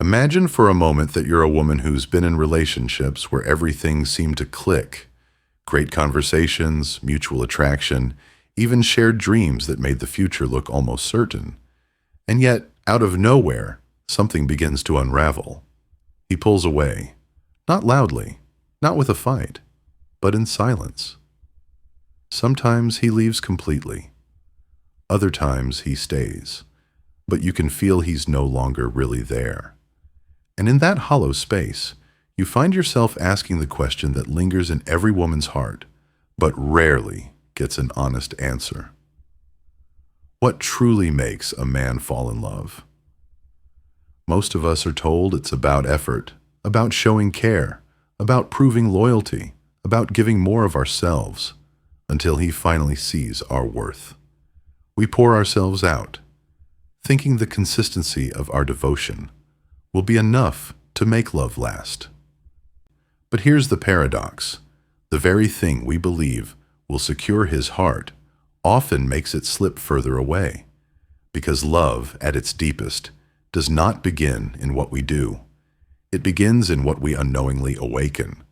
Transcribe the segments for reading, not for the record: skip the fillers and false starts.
Imagine for a moment that you're a woman who's been in relationships where everything seemed to click. Great conversations, mutual attraction, even shared dreams that made the future look almost certain. And yet, out of nowhere, something begins to unravel. He pulls away. Not loudly, not with a fight, but in silence. Sometimes he leaves completely. Other times he stays. But you can feel he's no longer really there. And in that hollow space, you find yourself asking the question that lingers in every woman's heart, but rarely gets an honest answer. What truly makes a man fall in love? Most of us are told it's about effort, about showing care, about proving loyalty, about giving more of ourselves, until he finally sees our worth. We pour ourselves out, thinking the consistency of our devotion will be enough to make love last. But here's the paradox. The very thing we believe will secure his heart often makes it slip further away, because love, at its deepest, does not begin in what we do. It begins in what we unknowingly awaken.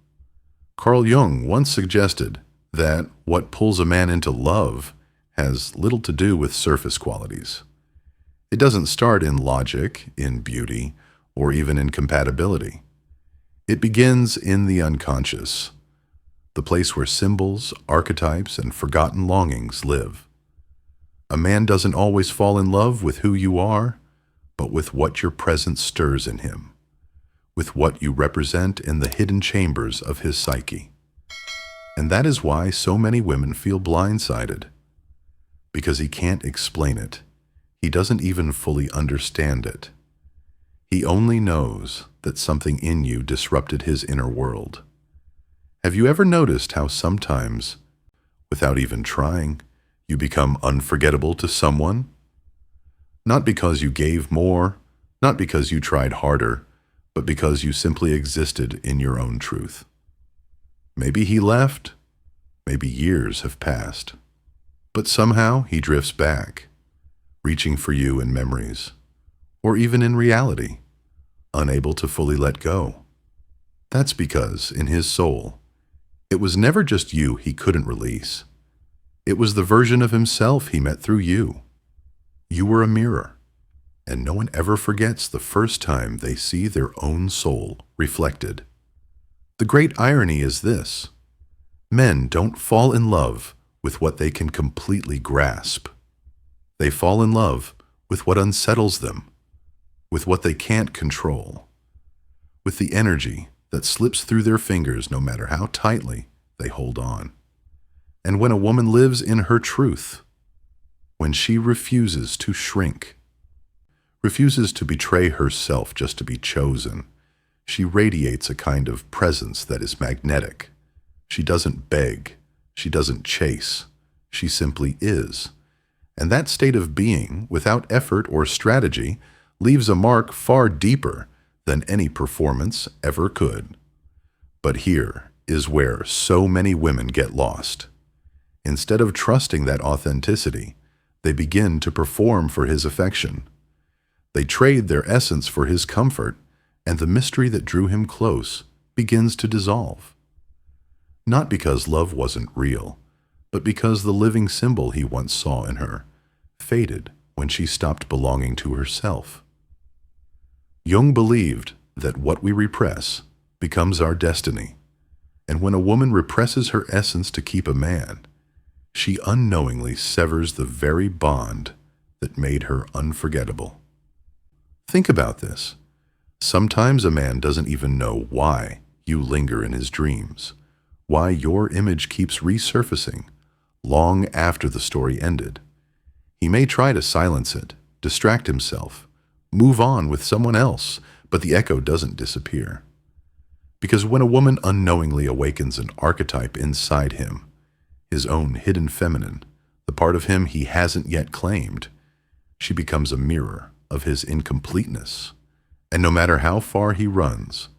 Carl Jung once suggested that what pulls a man into love has little to do with surface qualities. It doesn't start in logic, in beauty, or even in compatibility. It begins in the unconscious, the place where symbols, archetypes, and forgotten longings live. A man doesn't always fall in love with who you are, but with what your presence stirs in him, with what you represent in the hidden chambers of his psyche. And that is why so many women feel blindsided, because he can't explain it. He doesn't even fully understand it. He only knows that something in you disrupted his inner world. Have you ever noticed how sometimes, without even trying, you become unforgettable to someone? Not because you gave more, not because you tried harder, but because you simply existed in your own truth. Maybe he left, maybe years have passed, but somehow he drifts back, reaching for you in memories, or even in reality, unable to fully let go. That's because, in his soul, it was never just you he couldn't release. It was the version of himself he met through you. You were a mirror, and no one ever forgets the first time they see their own soul reflected. The great irony is this: men don't fall in love with what they can completely grasp. They fall in love with what unsettles them, with what they can't control, with the energy that slips through their fingers no matter how tightly they hold on. And when a woman lives in her truth, when she refuses to shrink, refuses to betray herself just to be chosen, she radiates a kind of presence that is magnetic. She doesn't beg, she doesn't chase, she simply is. And that state of being, without effort or strategy, leaves a mark far deeper than any performance ever could. But here is where so many women get lost. Instead of trusting that authenticity, they begin to perform for his affection. They trade their essence for his comfort, and the mystery that drew him close begins to dissolve. Not because love wasn't real, but because the living symbol he once saw in her faded when she stopped belonging to herself. Jung believed that what we repress becomes our destiny, and when a woman represses her essence to keep a man, she unknowingly severs the very bond that made her unforgettable. Think about this. Sometimes a man doesn't even know why you linger in his dreams, why your image keeps resurfacing long after the story ended. He may try to silence it, distract himself, move on with someone else, but the echo doesn't disappear. Because when a woman unknowingly awakens an archetype inside him, his own hidden feminine, the part of him he hasn't yet claimed, she becomes a mirror of his incompleteness. And no matter how far he runs,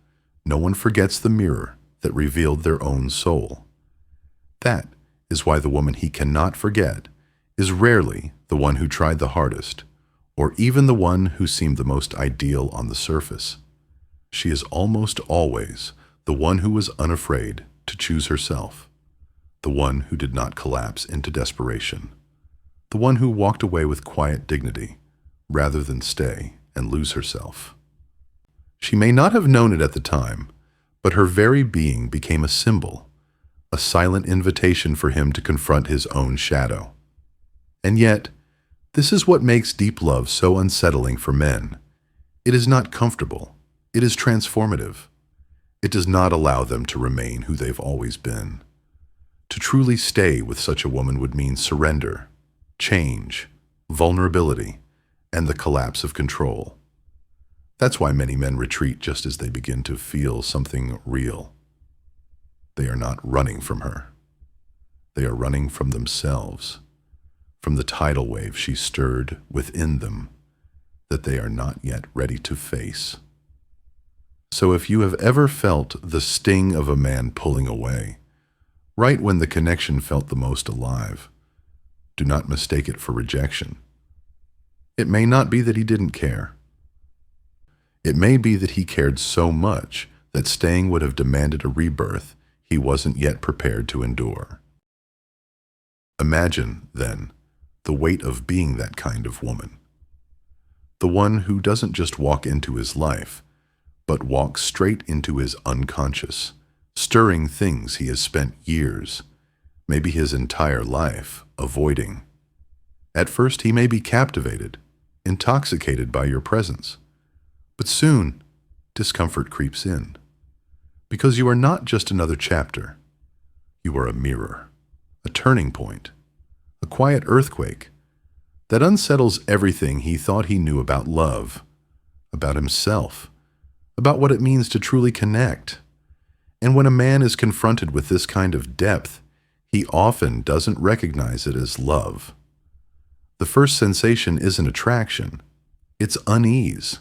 no one forgets the mirror that revealed their own soul. That is why the woman he cannot forget is rarely the one who tried the hardest, or even the one who seemed the most ideal on the surface. She is almost always the one who was unafraid to choose herself, the one who did not collapse into desperation, the one who walked away with quiet dignity rather than stay and lose herself. She may not have known it at the time, but her very being became a symbol, a silent invitation for him to confront his own shadow. And yet, this is what makes deep love so unsettling for men. It is not comfortable. It is transformative. It does not allow them to remain who they've always been. To truly stay with such a woman would mean surrender, change, vulnerability, and the collapse of control. That's why many men retreat just as they begin to feel something real. They are not running from her. They are running from themselves, from the tidal wave she stirred within them that they are not yet ready to face. So if you have ever felt the sting of a man pulling away, right when the connection felt the most alive, do not mistake it for rejection. It may not be that he didn't care. It may be that he cared so much that staying would have demanded a rebirth he wasn't yet prepared to endure. Imagine, then, the weight of being that kind of woman. The one who doesn't just walk into his life, but walks straight into his unconscious, stirring things he has spent years, maybe his entire life, avoiding. At first he may be captivated, intoxicated by your presence, but soon discomfort creeps in. Because you are not just another chapter. You are a mirror, a turning point, a quiet earthquake that unsettles everything he thought he knew about love, about himself, about what it means to truly connect. And when a man is confronted with this kind of depth, he often doesn't recognize it as love. The first sensation isn't attraction, it's unease.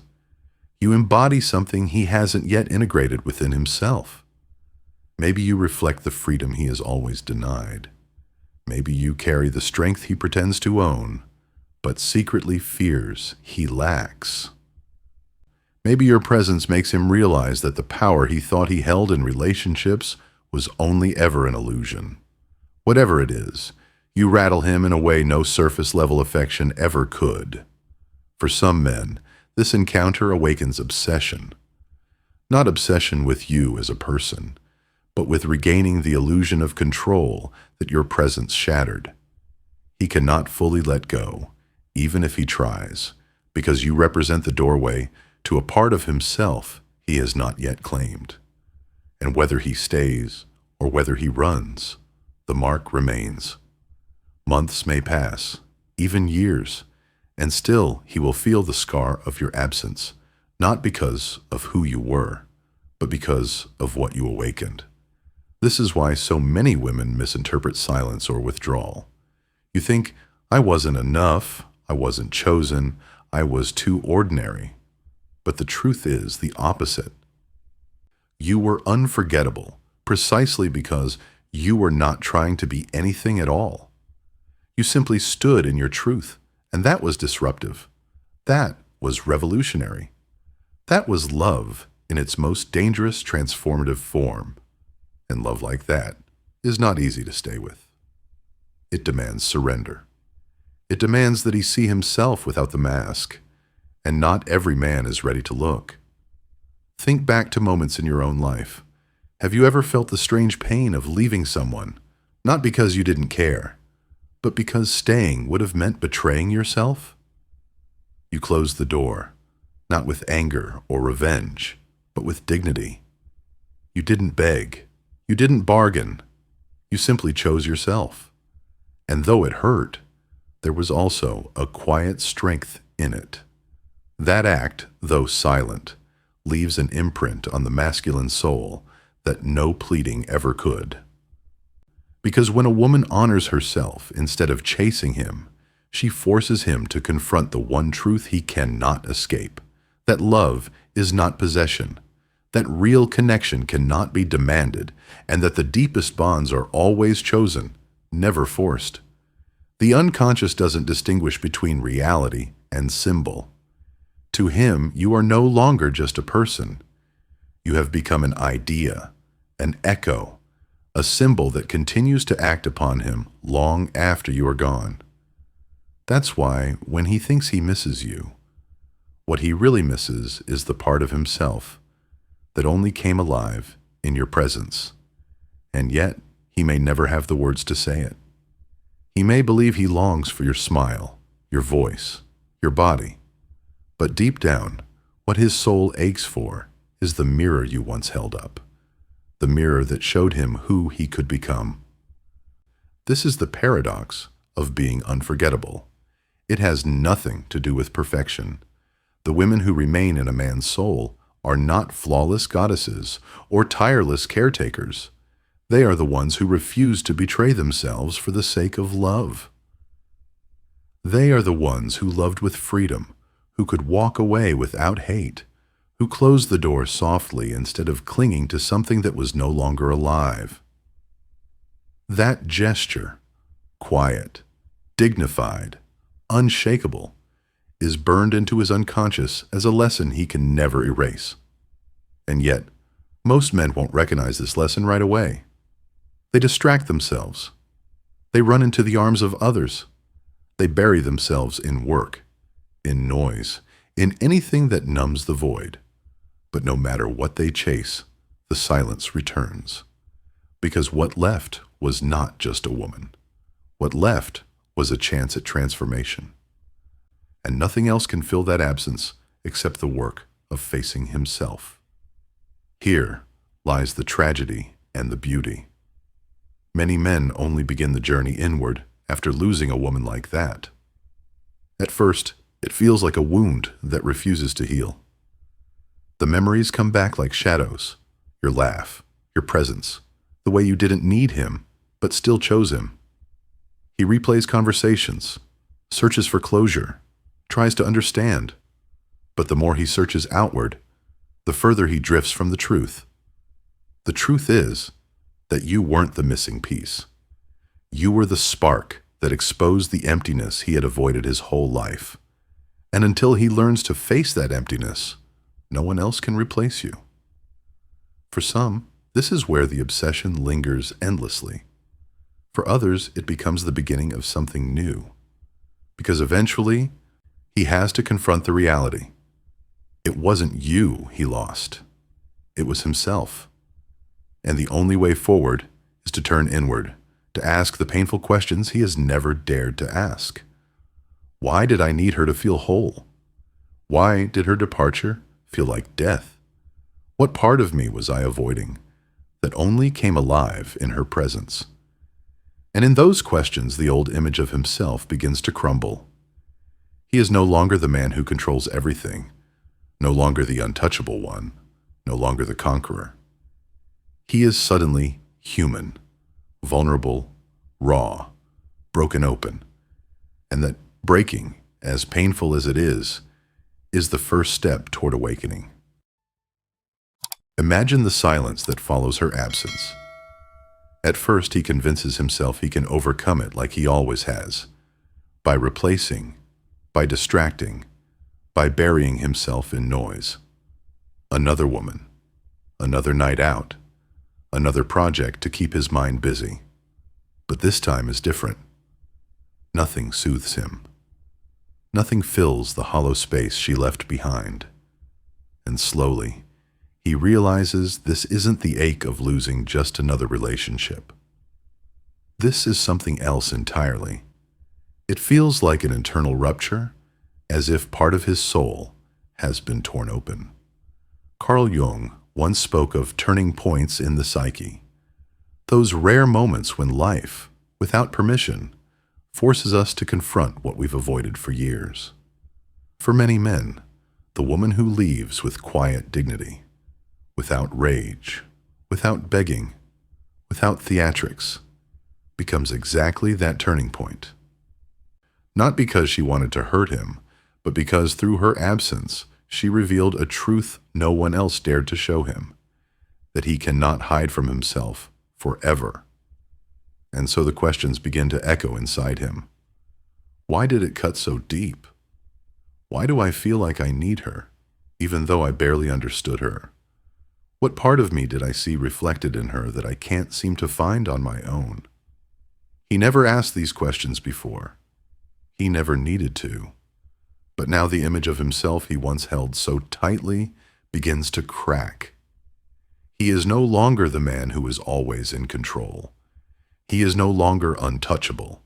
You embody something he hasn't yet integrated within himself. Maybe you reflect the freedom he has always denied. Maybe you carry the strength he pretends to own, but secretly fears he lacks. Maybe your presence makes him realize that the power he thought he held in relationships was only ever an illusion. Whatever it is, you rattle him in a way no surface-level affection ever could. For some men, this encounter awakens obsession. Not obsession with you as a person, but with regaining the illusion of control that your presence shattered. He cannot fully let go, even if he tries, because you represent the doorway to a part of himself he has not yet claimed. And whether he stays or whether he runs, the mark remains. Months may pass, even years, and still he will feel the scar of your absence, not because of who you were, but because of what you awakened. This is why so many women misinterpret silence or withdrawal. You think, I wasn't enough, I wasn't chosen, I was too ordinary. But the truth is the opposite. You were unforgettable, precisely because you were not trying to be anything at all. You simply stood in your truth, and that was disruptive. That was revolutionary. That was love in its most dangerous, transformative form. And love like that is not easy to stay with. It demands surrender. It demands that he see himself without the mask, and not every man is ready to look. Think back to moments in your own life. Have you ever felt the strange pain of leaving someone, not because you didn't care, but because staying would have meant betraying yourself? You closed the door, not with anger or revenge, but with dignity. You didn't beg. You didn't bargain. You simply chose yourself. And though it hurt, there was also a quiet strength in it. That act, though silent, leaves an imprint on the masculine soul that no pleading ever could. Because when a woman honors herself instead of chasing him, she forces him to confront the one truth he cannot escape, that love is not possession, that real connection cannot be demanded, and that the deepest bonds are always chosen, never forced. The unconscious doesn't distinguish between reality and symbol. To him, you are no longer just a person. You have become an idea, an echo, a symbol that continues to act upon him long after you are gone. That's why, when he thinks he misses you, what he really misses is the part of himself that only came alive in your presence. And yet, he may never have the words to say it. He may believe he longs for your smile, your voice, your body. But deep down, what his soul aches for is the mirror you once held up, the mirror that showed him who he could become. This is the paradox of being unforgettable. It has nothing to do with perfection. The women who remain in a man's soul are not flawless goddesses or tireless caretakers. They are the ones who refuse to betray themselves for the sake of love. They are the ones who loved with freedom, who could walk away without hate, who closed the door softly instead of clinging to something that was no longer alive. That gesture, quiet, dignified, unshakable, is burned into his unconscious as a lesson he can never erase. And yet, most men won't recognize this lesson right away. They distract themselves. They run into the arms of others. They bury themselves in work, in noise, in anything that numbs the void. But no matter what they chase, the silence returns. Because what left was not just a woman. What left was a chance at transformation. And nothing else can fill that absence except the work of facing himself. Here lies the tragedy and the beauty. Many men only begin the journey inward after losing a woman like that. At first, it feels like a wound that refuses to heal. The memories come back like shadows, your laugh, your presence, the way you didn't need him, but still chose him. He replays conversations, searches for closure, tries to understand. But the more he searches outward, the further he drifts from the truth. The truth is that you weren't the missing piece. You were the spark that exposed the emptiness he had avoided his whole life. And until he learns to face that emptiness, no one else can replace you. For some, this is where the obsession lingers endlessly. For others, it becomes the beginning of something new. Because eventually, he has to confront the reality. It wasn't you he lost. It was himself. And the only way forward is to turn inward, to ask the painful questions he has never dared to ask. Why did I need her to feel whole? Why did her departure feel like death? What part of me was I avoiding that only came alive in her presence? And in those questions, the old image of himself begins to crumble. He is no longer the man who controls everything, no longer the untouchable one, no longer the conqueror. He is suddenly human, vulnerable, raw, broken open, and that breaking, as painful as it is the first step toward awakening. Imagine the silence that follows her absence. At first, he convinces himself he can overcome it like he always has, by replacing, by distracting, by burying himself in noise. Another woman, another night out, another project to keep his mind busy. But this time is different. Nothing soothes him. Nothing fills the hollow space she left behind. And slowly, he realizes this isn't the ache of losing just another relationship. This is something else entirely. It feels like an internal rupture, as if part of his soul has been torn open. Carl Jung once spoke of turning points in the psyche, those rare moments when life, without permission, forces us to confront what we've avoided for years. For many men, the woman who leaves with quiet dignity, without rage, without begging, without theatrics, becomes exactly that turning point. Not because she wanted to hurt him, but because through her absence, she revealed a truth no one else dared to show him, that he cannot hide from himself forever. And so the questions begin to echo inside him. Why did it cut so deep? Why do I feel like I need her, even though I barely understood her? What part of me did I see reflected in her that I can't seem to find on my own? He never asked these questions before. He never needed to. But now the image of himself he once held so tightly begins to crack. He is no longer the man who is always in control. He is no longer untouchable,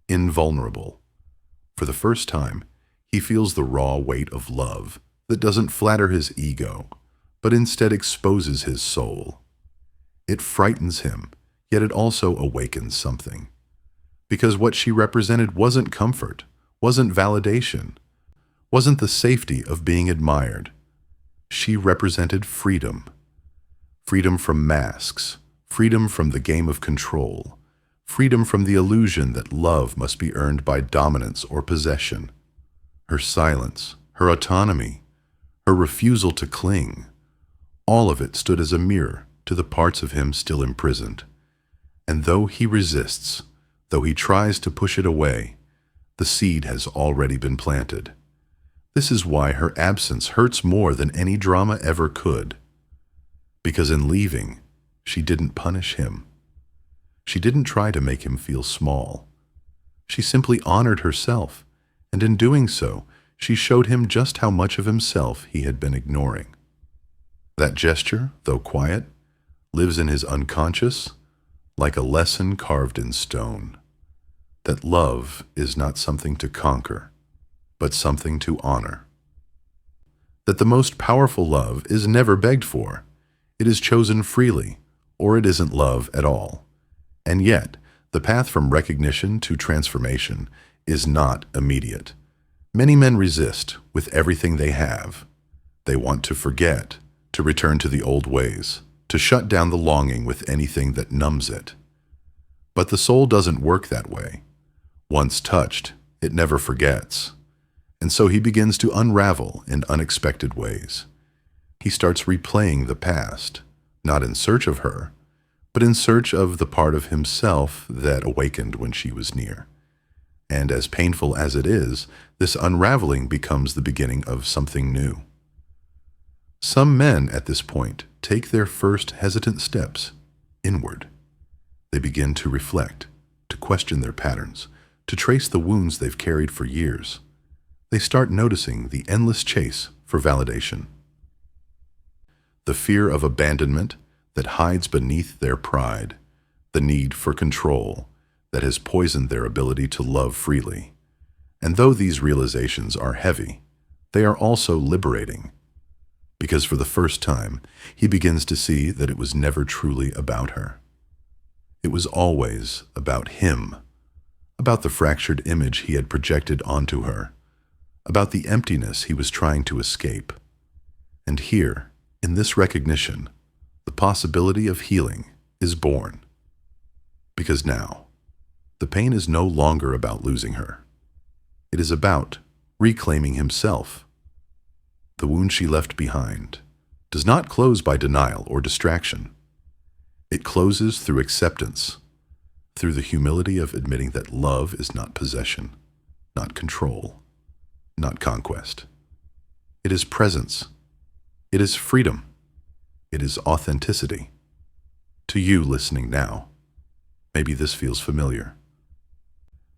invulnerable. For the first time, he feels the raw weight of love that doesn't flatter his ego, but instead exposes his soul. It frightens him, yet it also awakens something. Because what she represented wasn't comfort, wasn't validation, wasn't the safety of being admired. She represented freedom. Freedom from masks, freedom from the game of control, freedom from the illusion that love must be earned by dominance or possession. Her silence, her autonomy, her refusal to cling, all of it stood as a mirror to the parts of him still imprisoned. And though he resists, though he tries to push it away, the seed has already been planted. This is why her absence hurts more than any drama ever could. Because in leaving, she didn't punish him. She didn't try to make him feel small. She simply honored herself, and in doing so, she showed him just how much of himself he had been ignoring. That gesture, though quiet, lives in his unconscious like a lesson carved in stone. That love is not something to conquer, but something to honor. That the most powerful love is never begged for. It is chosen freely, or it isn't love at all. And yet, the path from recognition to transformation is not immediate. Many men resist with everything they have. They want to forget, to return to the old ways, to shut down the longing with anything that numbs it. But the soul doesn't work that way. Once touched, it never forgets. And so he begins to unravel in unexpected ways. He starts replaying the past, not in search of her, but in search of the part of himself that awakened when she was near. And as painful as it is, this unraveling becomes the beginning of something new. Some men at this point take their first hesitant steps inward. They begin to reflect, to question their patterns, to trace the wounds they've carried for years. They start noticing the endless chase for validation. The fear of abandonment that hides beneath their pride, the need for control that has poisoned their ability to love freely. And though these realizations are heavy, they are also liberating. Because for the first time, he begins to see that it was never truly about her. It was always about him, about the fractured image he had projected onto her, about the emptiness he was trying to escape. And here, in this recognition, the possibility of healing is born. Because now, the pain is no longer about losing her. It is about reclaiming himself. The wound she left behind does not close by denial or distraction. It closes through acceptance, through the humility of admitting that love is not possession, not control, not conquest. It is presence. It is freedom. It is authenticity. To you listening now, maybe this feels familiar.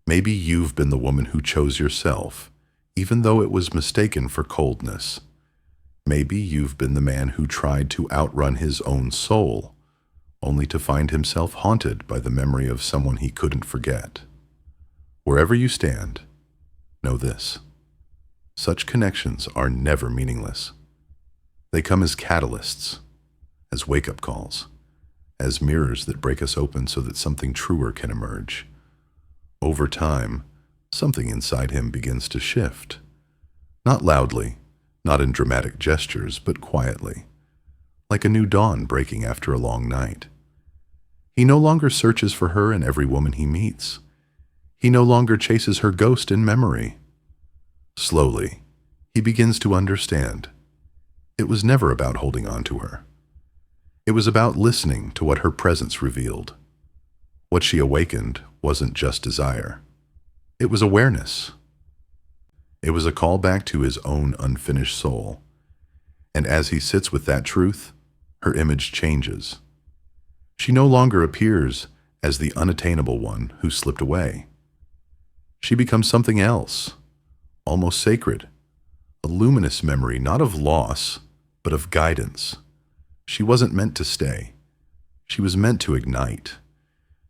Maybe you've been the woman who chose yourself, even though it was mistaken for coldness. Maybe you've been the man who tried to outrun his own soul, only to find himself haunted by the memory of someone he couldn't forget. Wherever you stand, know this: such connections are never meaningless. They come as catalysts, as wake-up calls, as mirrors that break us open so that something truer can emerge. Over time, something inside him begins to shift. Not loudly, not in dramatic gestures, but quietly, like a new dawn breaking after a long night. He no longer searches for her in every woman he meets. He no longer chases her ghost in memory. Slowly, he begins to understand. It was never about holding on to her. It was about listening to what her presence revealed. What she awakened wasn't just desire. It was awareness. It was a call back to his own unfinished soul. And as he sits with that truth, her image changes. She no longer appears as the unattainable one who slipped away. She becomes something else, almost sacred, a luminous memory not of loss, but of guidance. She wasn't meant to stay. She was meant to ignite.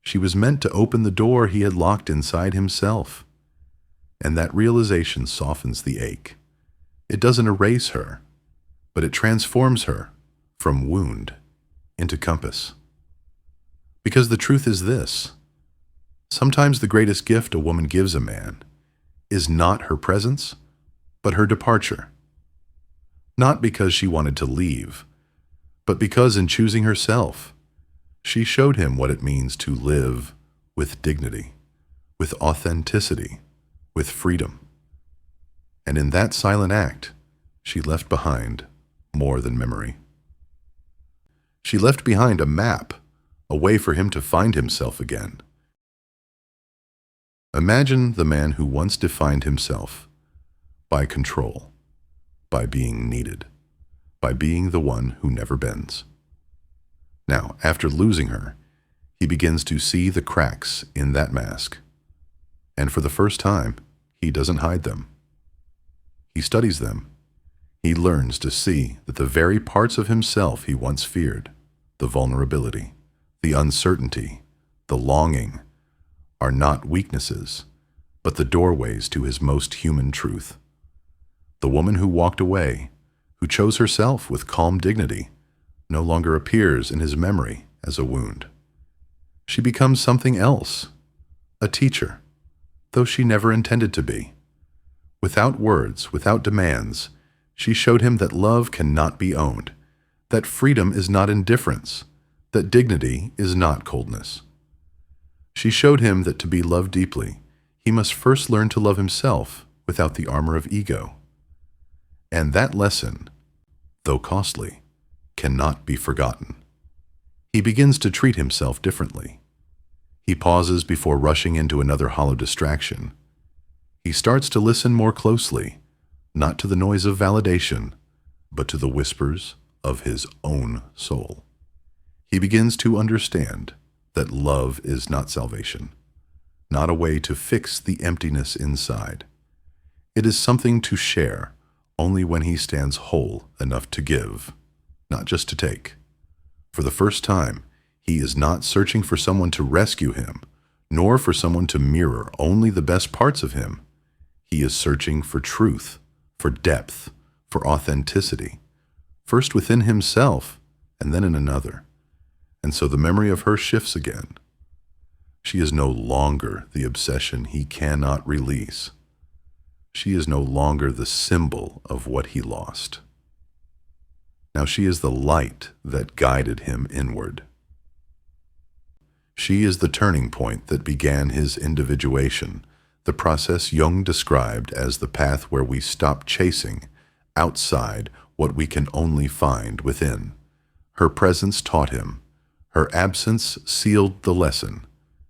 She was meant to open the door he had locked inside himself. And that realization softens the ache. It doesn't erase her, but it transforms her from wound into compass. Because the truth is this: sometimes the greatest gift a woman gives a man is not her presence, but her departure. Not because she wanted to leave, but because in choosing herself, she showed him what it means to live with dignity, with authenticity, with freedom. And in that silent act, she left behind more than memory. She left behind a map, a way for him to find himself again. Imagine the man who once defined himself by control, by being needed, by being the one who never bends. Now, after losing her, he begins to see the cracks in that mask. And for the first time, he doesn't hide them. He studies them. He learns to see that the very parts of himself he once feared, the vulnerability, the uncertainty, the longing, are not weaknesses, but the doorways to his most human truth. The woman who walked away, who chose herself with calm dignity, no longer appears in his memory as a wound. She becomes something else, a teacher, though she never intended to be. Without words, without demands, she showed him that love cannot be owned, that freedom is not indifference, that dignity is not coldness. She showed him that to be loved deeply, he must first learn to love himself without the armor of ego. And that lesson, though costly, cannot be forgotten. He begins to treat himself differently. He pauses before rushing into another hollow distraction. He starts to listen more closely, not to the noise of validation, but to the whispers of his own soul. He begins to understand that love is not salvation, not a way to fix the emptiness inside. It is something to share only when he stands whole enough to give, not just to take. For the first time, he is not searching for someone to rescue him, nor for someone to mirror only the best parts of him. He is searching for truth, for depth, for authenticity, first within himself and then in another. And so the memory of her shifts again. She is no longer the obsession he cannot release. She is no longer the symbol of what he lost. Now she is the light that guided him inward. She is the turning point that began his individuation, the process Jung described as the path where we stop chasing outside what we can only find within. Her presence taught him. Her absence sealed the lesson.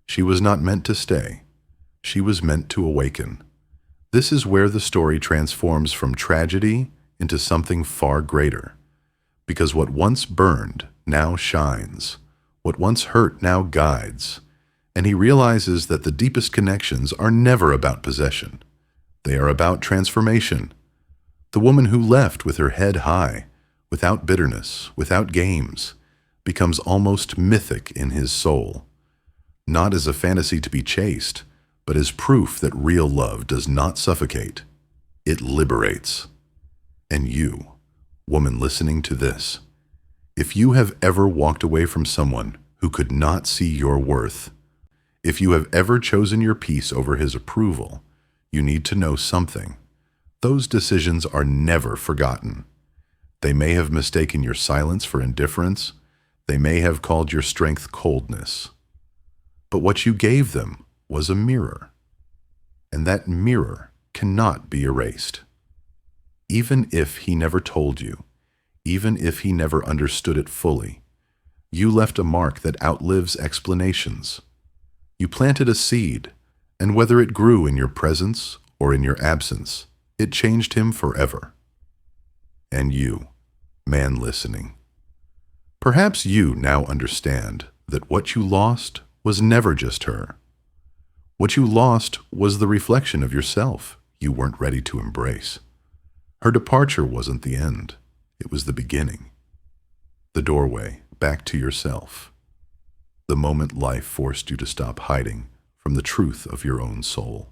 She was not meant to stay. She was meant to awaken. This is where the story transforms from tragedy into something far greater. Because what once burned now shines. What once hurt now guides. And he realizes that the deepest connections are never about possession. They are about transformation. The woman who left with her head high, without bitterness, without games, becomes almost mythic in his soul. Not as a fantasy to be chased, but as proof that real love does not suffocate. It liberates. And you, woman listening to this, if you have ever walked away from someone who could not see your worth, if you have ever chosen your peace over his approval, you need to know something. Those decisions are never forgotten. They may have mistaken your silence for indifference. They may have called your strength coldness. But what you gave them was a mirror. And that mirror cannot be erased. Even if he never told you, even if he never understood it fully, you left a mark that outlives explanations. You planted a seed, and whether it grew in your presence or in your absence, It changed him forever. And you, man listening, perhaps you now understand that what you lost was never just her. What you lost was the reflection of yourself you weren't ready to embrace. Her departure wasn't the end. It was the beginning. The doorway back to yourself. The moment life forced you to stop hiding from the truth of your own soul.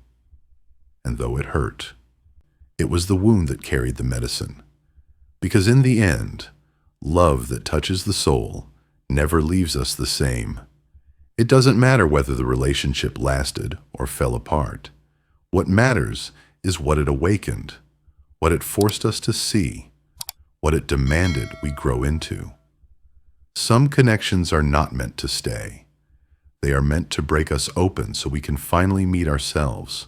And though it hurt, it was the wound that carried the medicine. Because in the end, love that touches the soul never leaves us the same. It doesn't matter whether the relationship lasted or fell apart. What matters is what it awakened, what it forced us to see, what it demanded we grow into. Some connections are not meant to stay. They are meant to break us open so we can finally meet ourselves.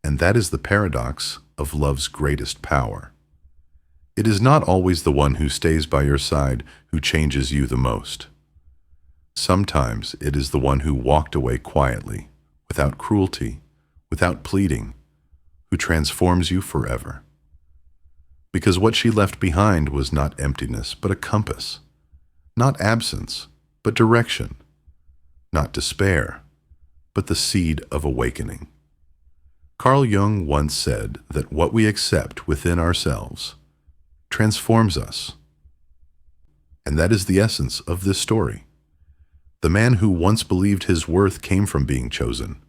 And that is the paradox of love's greatest power. It is not always the one who stays by your side who changes you the most. Sometimes it is the one who walked away quietly, without cruelty, without pleading, who transforms you forever. Because what she left behind was not emptiness, but a compass. Not absence, but direction. Not despair, but the seed of awakening. Carl Jung once said that what we accept within ourselves transforms us. And that is the essence of this story. The man who once believed his worth came from being chosen,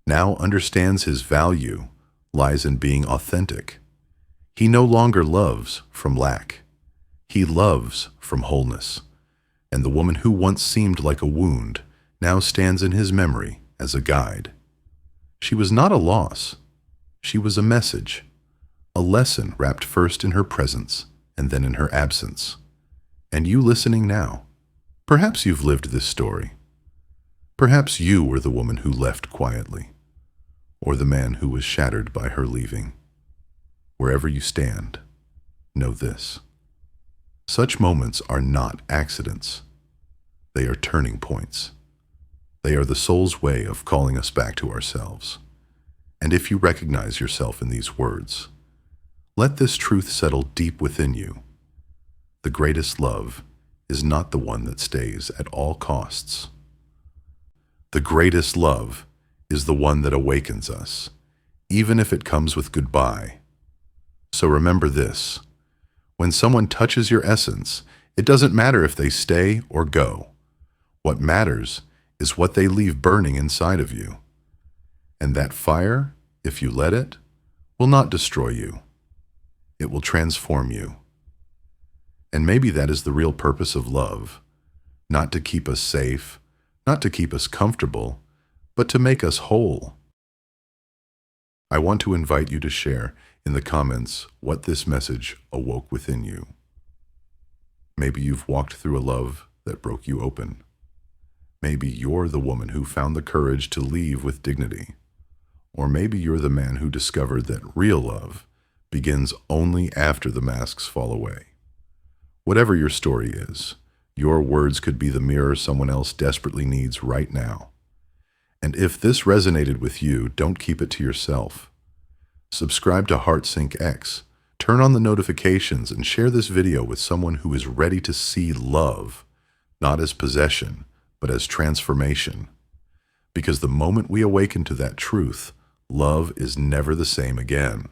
now understands his value lies in being authentic. He no longer loves from lack. He loves from wholeness. And the woman who once seemed like a wound now stands in his memory as a guide. She was not a loss. She was a message, a lesson wrapped first in her presence and then in her absence. And you listening now, perhaps you've lived this story. Perhaps you were the woman who left quietly, or the man who was shattered by her leaving. Wherever you stand, know this. Such moments are not accidents. They are turning points. They are the soul's way of calling us back to ourselves. And if you recognize yourself in these words, let this truth settle deep within you. The greatest love is not the one that stays at all costs. The greatest love is the one that awakens us, even if it comes with goodbye. So remember this: when someone touches your essence, it doesn't matter if they stay or go. What matters is what they leave burning inside of you. And that fire, if you let it, will not destroy you. It will transform you. And maybe that is the real purpose of love, not to keep us safe, not to keep us comfortable, but to make us whole. I want to invite you to share in the comments what this message awoke within you. Maybe you've walked through a love that broke you open. Maybe you're the woman who found the courage to leave with dignity. Or maybe you're the man who discovered that real love begins only after the masks fall away. Whatever your story is, your words could be the mirror someone else desperately needs right now. And if this resonated with you, don't keep it to yourself. Subscribe to Heartsync X, turn on the notifications, and share this video with someone who is ready to see love, not as possession, but as transformation. Because the moment we awaken to that truth, love is never the same again.